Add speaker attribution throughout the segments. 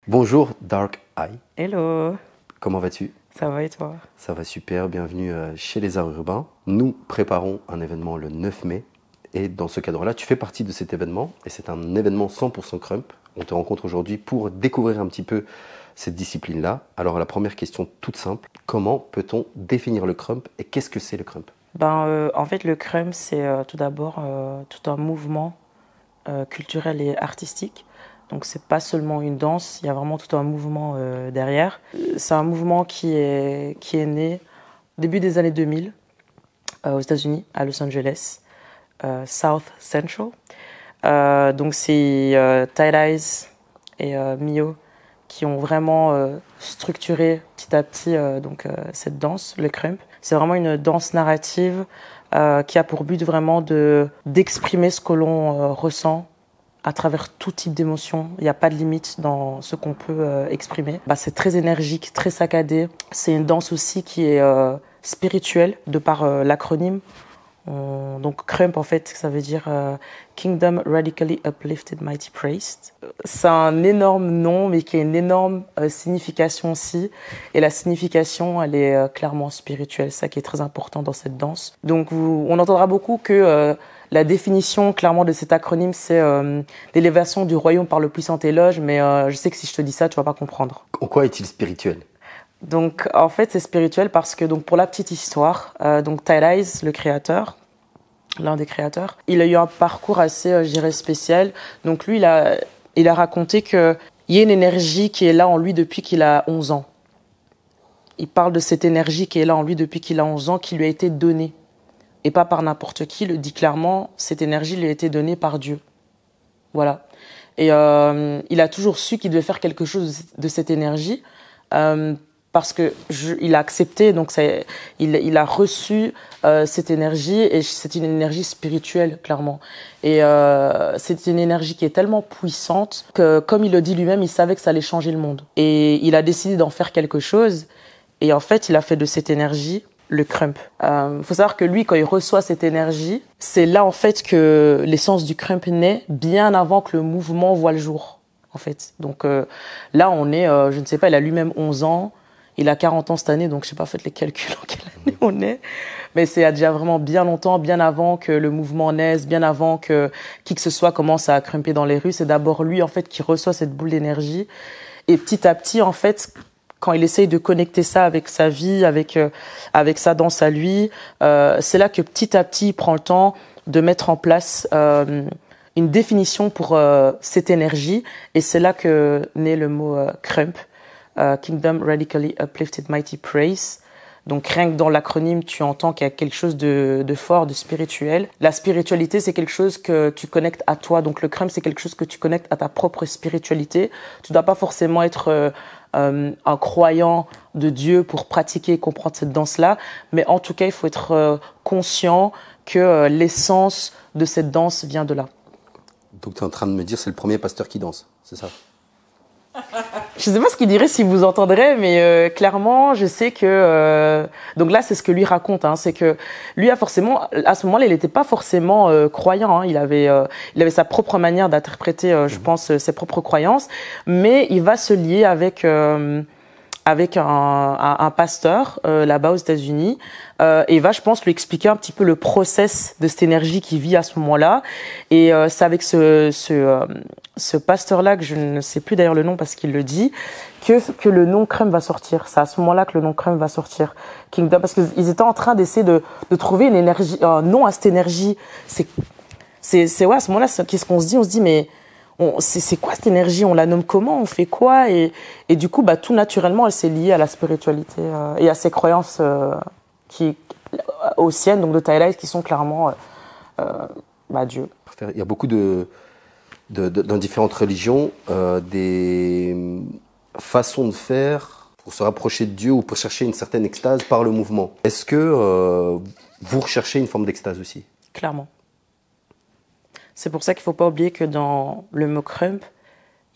Speaker 1: Bonjour Dark Eye,
Speaker 2: Hello,
Speaker 1: comment vas-tu?
Speaker 2: ça va et toi?
Speaker 1: Ça va super, bienvenue chez les Arts Urbains. Nous préparons un événement le 9 mai et dans ce cadre-là, tu fais partie de cet événement et c'est un événement 100% Crump. On te rencontre aujourd'hui pour découvrir un petit peu cette discipline-là. Alors la première question toute simple, comment peut-on définir le Crump et qu'est-ce que c'est le Crump?
Speaker 2: En fait, le crump, c'est tout d'abord tout un mouvement culturel et artistique. Donc, c'est pas seulement une danse, il y a vraiment tout un mouvement derrière. C'est un mouvement qui est né au début des années 2000 aux États-Unis, à Los Angeles, South Central. Donc, c'est Tight Eyes et Mio qui ont vraiment structuré petit à petit cette danse, le crump. C'est vraiment une danse narrative qui a pour but vraiment d'exprimer ce que l'on ressent à travers tout type d'émotion. Il n'y a pas de limite dans ce qu'on peut exprimer. C'est très énergique, très saccadé. C'est une danse aussi qui est spirituelle de par l'acronyme. Donc Crump, en fait, ça veut dire Kingdom Radically Uplifted Mighty Praised. C'est un énorme nom, mais qui a une énorme signification aussi. Et la signification, elle est clairement spirituelle, ça qui est très important dans cette danse. Donc on entendra beaucoup que la définition clairement de cet acronyme, c'est l'élévation du royaume par le puissant éloge, mais je sais que si je te dis ça, tu vas pas comprendre.
Speaker 1: En quoi est-il spirituel?
Speaker 2: Donc, en fait, c'est spirituel parce que, donc, pour la petite histoire, Tight Eyes, le créateur, l'un des créateurs, il a eu un parcours assez, je dirais, spécial. Donc, lui, il a raconté qu'il y a une énergie qui est là en lui depuis qu'il a 11 ans. Il parle de cette énergie qui est là en lui depuis qu'il a 11 ans, qui lui a été donnée. Et pas par n'importe qui, il le dit clairement, cette énergie lui a été donnée par Dieu. Voilà. Et il a toujours su qu'il devait faire quelque chose de cette énergie. Parce que il a accepté, donc il a reçu cette énergie et c'est une énergie spirituelle clairement. Et c'est une énergie qui est tellement puissante que, comme il le dit lui-même, il savait que ça allait changer le monde. Et il a décidé d'en faire quelque chose. Et en fait, il a fait de cette énergie le crump. Faut savoir que lui, quand il reçoit cette énergie, c'est là en fait que l'essence du crump naît, bien avant que le mouvement voit le jour. En fait. Donc là, on est, je ne sais pas, il a lui-même 11 ans. Il a 40 ans cette année, donc je n'ai pas fait les calculs en quelle année on est. Mais c'est déjà vraiment bien longtemps, bien avant que le mouvement naisse, bien avant que qui que ce soit commence à crumper dans les rues. C'est d'abord lui, en fait, qui reçoit cette boule d'énergie. Et petit à petit, en fait, quand il essaye de connecter ça avec sa vie, avec sa danse à lui, c'est là que petit à petit, il prend le temps de mettre en place une définition pour cette énergie. Et c'est là que naît le mot crump. Kingdom Radically Uplifted Mighty Praise. Donc rien que dans l'acronyme, tu entends qu'il y a quelque chose de fort, de spirituel. La spiritualité, c'est quelque chose que tu connectes à toi. Donc le crump, c'est quelque chose que tu connectes à ta propre spiritualité. Tu ne dois pas forcément être un croyant de Dieu pour pratiquer et comprendre cette danse-là. Mais en tout cas, il faut être conscient que l'essence de cette danse vient de là.
Speaker 1: Donc tu es en train de me dire c'est le premier pasteur qui danse, c'est ça?
Speaker 2: Je ne sais pas ce qu'il dirait si vous entendrez, mais clairement, je sais que... donc là, c'est ce que lui raconte. C'est que lui, a forcément, à ce moment-là, il n'était pas forcément croyant. Il avait sa propre manière d'interpréter, je pense, ses propres croyances. Mais il va se lier avec un pasteur là-bas aux États-Unis et va, je pense, lui expliquer un petit peu le process de cette énergie qu'il vit à ce moment-là. Et c'est avec ce pasteur-là, que je ne sais plus d'ailleurs le nom parce qu'il le dit, que le nom Crump va sortir. C'est à ce moment-là que le nom Crump va sortir. Kingdom, parce qu'ils étaient en train d'essayer de trouver une énergie, un nom à cette énergie. Ouais, à ce moment-là, qu'est-ce qu'on se dit? On se dit, mais c'est quoi cette énergie? On la nomme comment? On fait quoi? Et du coup, tout naturellement, elle s'est liée à la spiritualité et à ses croyances aux siennes, donc de Tight Eyes, qui sont clairement Dieu.
Speaker 1: Il y a beaucoup dans différentes religions des façons de faire pour se rapprocher de Dieu ou pour chercher une certaine extase par le mouvement. Est-ce que vous recherchez une forme d'extase aussi?
Speaker 2: Clairement. C'est pour ça qu'il ne faut pas oublier que dans le mot crump,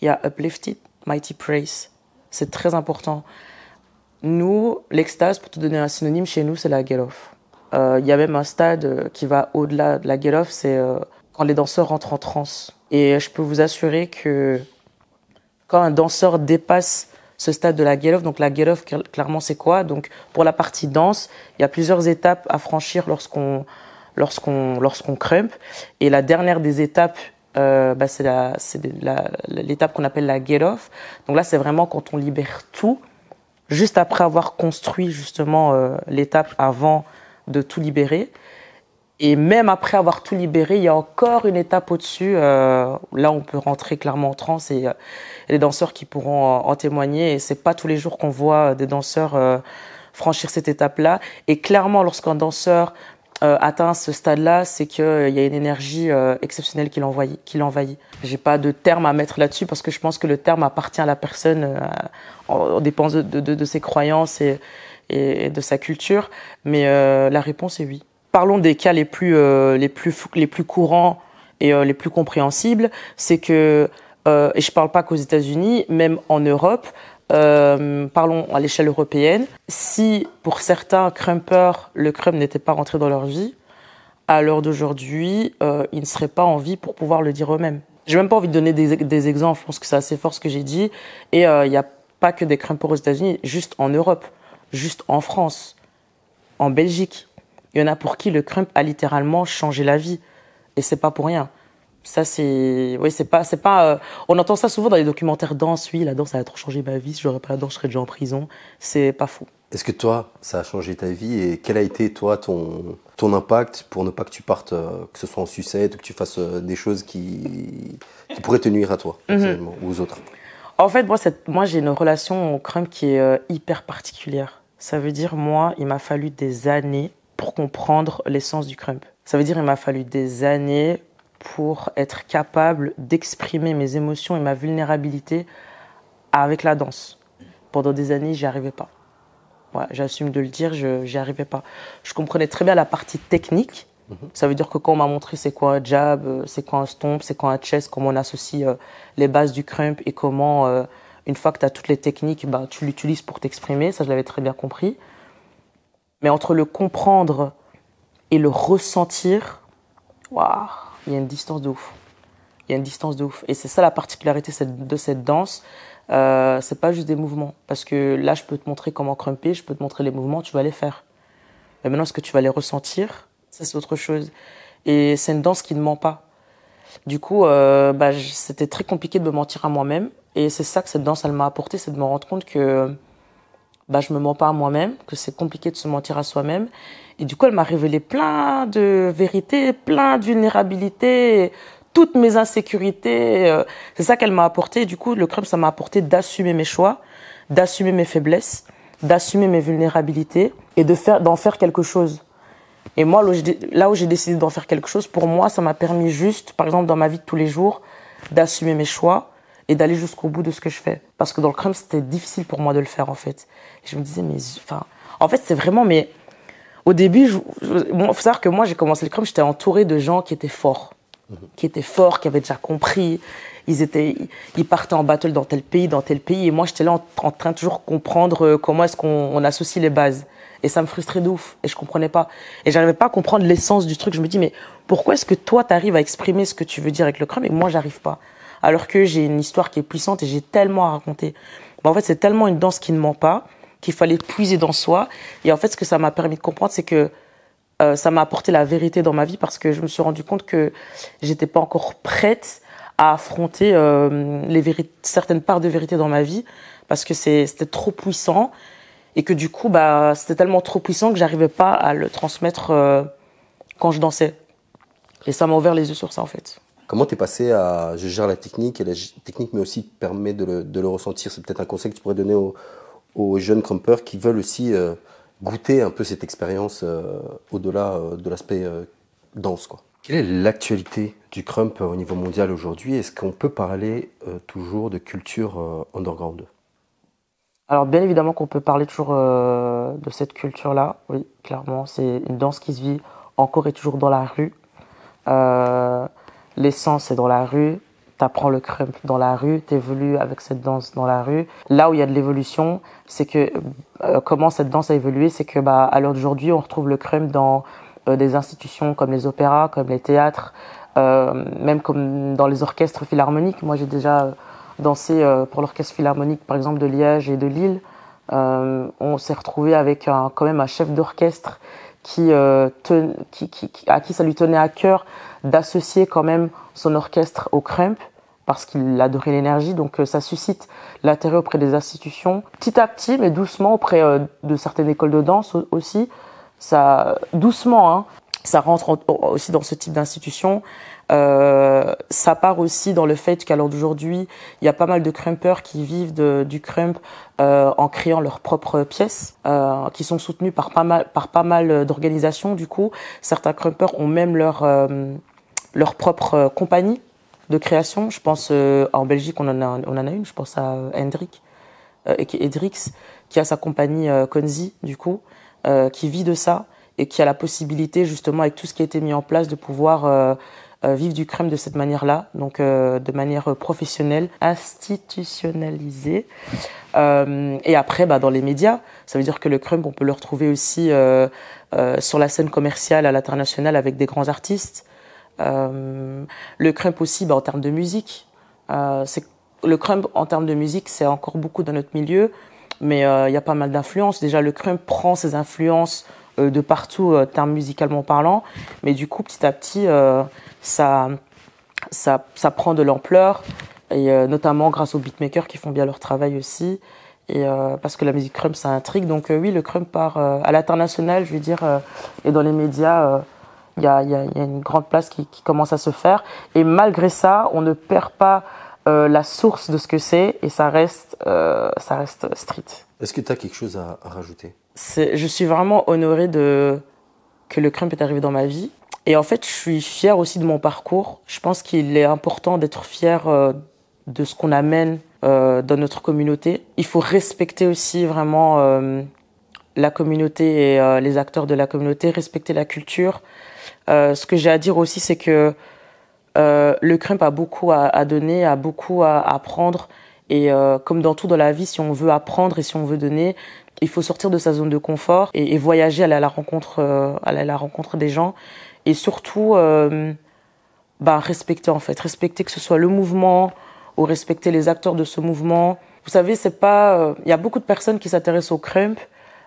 Speaker 2: il y a uplifted, mighty praise. C'est très important. Nous, l'extase, pour te donner un synonyme, chez nous, c'est la get-off. Il y a même un stade qui va au-delà de la get-off, c'est quand les danseurs rentrent en transe. Et je peux vous assurer que Quand un danseur dépasse ce stade de la get-off, donc la get-off, clairement, c'est quoi? Donc, pour la partie danse, il y a plusieurs étapes à franchir lorsqu'on crump. Et la dernière des étapes, c'est l'étape qu'on appelle la get-off. Donc là, c'est vraiment quand on libère tout, juste après avoir construit justement l'étape avant de tout libérer. Et même après avoir tout libéré, il y a encore une étape au-dessus. Là, on peut rentrer clairement en transe et les danseurs qui pourront en témoigner. Et c'est pas tous les jours qu'on voit des danseurs franchir cette étape-là. Et clairement, lorsqu'un danseur atteint ce stade-là, c'est qu'il y a une énergie exceptionnelle qui l'envahit. J'ai pas de terme à mettre là-dessus parce que je pense que le terme appartient à la personne, en dépend de ses croyances et de sa culture. Mais la réponse est oui. Parlons des cas les plus courants et les plus compréhensibles. C'est que, et je parle pas qu'aux États-Unis, même en Europe, parlons à l'échelle européenne, si pour certains crumpers, le crump n'était pas rentré dans leur vie, à l'heure d'aujourd'hui, ils ne seraient pas en vie pour pouvoir le dire eux-mêmes. J'ai même pas envie de donner des exemples, je pense que c'est assez fort ce que j'ai dit. Et il n'y a pas que des crumpers aux États-Unis, juste en Europe, juste en France, en Belgique. Il y en a pour qui le crump a littéralement changé la vie. Et c'est pas pour rien. Ça, on entend ça souvent dans les documentaires danse. Oui, la danse, ça a trop changé ma vie. Si j'aurais pas la danse, je serais déjà en prison. C'est pas fou.
Speaker 1: Est-ce que toi, ça a changé ta vie et quel a été, toi, ton impact pour ne pas que tu partes, que ce soit en sucette ou que tu fasses des choses qui pourraient te nuire à toi, personnellement, ou aux autres?
Speaker 2: En fait, moi, j'ai une relation au crump qui est hyper particulière. Ça veut dire, moi, il m'a fallu des années pour comprendre l'essence du crump. Ça veut dire il m'a fallu des années pour être capable d'exprimer mes émotions et ma vulnérabilité avec la danse. Pendant des années, j'y arrivais pas. Ouais, j'assume de le dire, j'y arrivais pas. Je comprenais très bien la partie technique. Ça veut dire que quand on m'a montré c'est quoi un jab, c'est quoi un stomp, c'est quoi un chest, comment on associe les bases du crump et comment, une fois que tu as toutes les techniques, tu l'utilises pour t'exprimer. Ça, je l'avais très bien compris. Mais entre le comprendre et le ressentir, waouh, il y a une distance de ouf. Il y a une distance de ouf. Et c'est ça la particularité de cette danse. C'est pas juste des mouvements. Parce que là, je peux te montrer comment crumper, je peux te montrer les mouvements, tu vas les faire. Mais maintenant, est-ce que tu vas les ressentir? Ça, c'est autre chose. Et c'est une danse qui ne ment pas. Du coup, c'était très compliqué de me mentir à moi-même. Et c'est ça que cette danse, elle m'a apporté, c'est de me rendre compte que je me mens pas à moi-même, que c'est compliqué de se mentir à soi-même. Et du coup, elle m'a révélé plein de vérités, plein de vulnérabilités, toutes mes insécurités. C'est ça qu'elle m'a apporté. Et du coup, le crump, ça m'a apporté d'assumer mes choix, d'assumer mes faiblesses, d'assumer mes vulnérabilités et d'en faire quelque chose. Et moi, là où j'ai décidé d'en faire quelque chose, pour moi, ça m'a permis juste, par exemple, dans ma vie de tous les jours, d'assumer mes choix et d'aller jusqu'au bout de ce que je fais. Parce que dans le crump, c'était difficile pour moi de le faire, en fait. Et je me disais, en fait, c'est vraiment, au début, faut savoir que moi, j'ai commencé le crump, j'étais entourée de gens qui étaient forts. Qui avaient déjà compris. Ils partaient en battle dans tel pays. Et moi, j'étais là en train de toujours comprendre comment est-ce qu'on associe les bases. Et ça me frustrait de ouf. Et je comprenais pas. Et j'arrivais pas à comprendre l'essence du truc. Je me dis, mais pourquoi est-ce que toi, t'arrives à exprimer ce que tu veux dire avec le crump et moi, j'arrive pas? Alors que j'ai une histoire qui est puissante et j'ai tellement à raconter. En fait, c'est tellement une danse qui ne ment pas qu'il fallait puiser dans soi. Et en fait, ce que ça m'a permis de comprendre, c'est que ça m'a apporté la vérité dans ma vie parce que je me suis rendu compte que j'étais pas encore prête à affronter certaines parts de vérité dans ma vie parce que c'était trop puissant et que du coup, c'était tellement trop puissant que j'arrivais pas à le transmettre quand je dansais. Et ça m'a ouvert les yeux sur ça, en fait.
Speaker 1: Comment t'es passé à je gère la technique et la technique mais aussi permet de le ressentir? C'est peut-être un conseil que tu pourrais donner aux jeunes crumpers qui veulent aussi goûter un peu cette expérience au-delà de l'aspect danse, quoi. Quelle est l'actualité du crump au niveau mondial aujourd'hui? Est-ce qu'on peut parler toujours de culture underground?
Speaker 2: Alors bien évidemment qu'on peut parler toujours de cette culture-là, oui, clairement. C'est une danse qui se vit encore et toujours dans la rue. L'essence est dans la rue, t'apprends le crump dans la rue, t'évolues avec cette danse dans la rue. Là où il y a de l'évolution, c'est que comment cette danse a évolué, c'est que à l'heure d'aujourd'hui, on retrouve le crump dans des institutions comme les opéras, comme les théâtres, même comme dans les orchestres philharmoniques. Moi, j'ai déjà dansé pour l'orchestre philharmonique, par exemple, de Liège et de Lille. On s'est retrouvé avec quand même un chef d'orchestre à qui ça lui tenait à cœur d'associer quand même son orchestre au Crump, parce qu'il adorait l'énergie. Donc ça suscite l'intérêt auprès des institutions, petit à petit, mais doucement, auprès de certaines écoles de danse aussi. Ça, doucement, hein, ça rentre aussi dans ce type d'institution. Ça part aussi dans le fait qu'à l'heure d'aujourd'hui, il y a pas mal de crumpers qui vivent du crump en créant leurs propres pièces, qui sont soutenues par pas mal d'organisations. Du coup, certains crumpers ont même leur propre compagnie de création. Je pense en Belgique, on en a une. Je pense à Hendrix, qui a sa compagnie Konzi, du coup, qui vit de ça et qui a la possibilité, justement, avec tout ce qui a été mis en place, de pouvoir vivre du crump de cette manière-là, donc de manière professionnelle, institutionnalisée. Et après, dans les médias, ça veut dire que le crump, on peut le retrouver aussi sur la scène commerciale à l'international avec des grands artistes. Le crump aussi, en termes de musique. Le crump, en termes de musique, c'est encore beaucoup dans notre milieu, mais il y a pas mal d'influences. Déjà, le crump prend ses influences de partout, termes musicalement parlant, mais du coup, petit à petit, ça prend de l'ampleur, et notamment grâce aux beatmakers qui font bien leur travail aussi, et parce que la musique crump, ça intrigue. Donc oui, le crump part à l'international, je veux dire, et dans les médias, il y a une grande place qui commence à se faire, et malgré ça, on ne perd pas la source de ce que c'est, et ça reste street.
Speaker 1: Est-ce que tu as quelque chose à rajouter?
Speaker 2: Je suis vraiment honorée que le crump est arrivé dans ma vie. Et en fait, je suis fière aussi de mon parcours. Je pense qu'il est important d'être fier de ce qu'on amène dans notre communauté. Il faut respecter aussi vraiment la communauté et les acteurs de la communauté, respecter la culture. Ce que j'ai à dire aussi, c'est que le crump a beaucoup à donner, a beaucoup à apprendre. Et comme dans tout dans la vie, si on veut apprendre et si on veut donner, il faut sortir de sa zone de confort et voyager, aller à la rencontre des gens. Et surtout, respecter en fait. Respecter que ce soit le mouvement ou respecter les acteurs de ce mouvement. Vous savez, c'est pas... y a beaucoup de personnes qui s'intéressent au crump,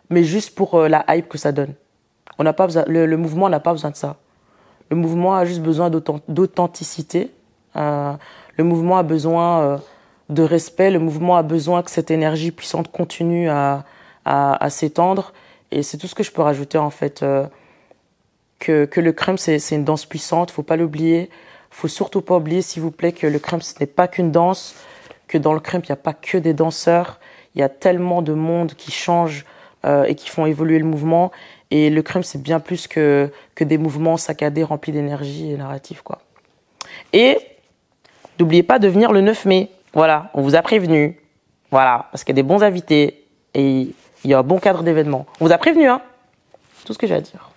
Speaker 2: mais juste pour la hype que ça donne. On n'a pas besoin, le mouvement n'a pas besoin de ça. Le mouvement a juste besoin d'authenticité. Le mouvement a besoin de respect. Le mouvement a besoin que cette énergie puissante continue à s'étendre. Et c'est tout ce que je peux rajouter, en fait. Que le crump, c'est une danse puissante. Faut pas l'oublier. Faut surtout pas oublier, s'il vous plaît, que le crump, ce n'est pas qu'une danse. Que dans le crump, il n'y a pas que des danseurs. Il y a tellement de monde qui change et qui font évoluer le mouvement. Et le crump, c'est bien plus que des mouvements saccadés, remplis d'énergie et narratifs, quoi. Et n'oubliez pas de venir le 9 mai. Voilà, on vous a prévenu. Voilà, parce qu'il y a des bons invités et il y a un bon cadre d'événements. On vous a prévenu, hein. Tout ce que j'ai à dire.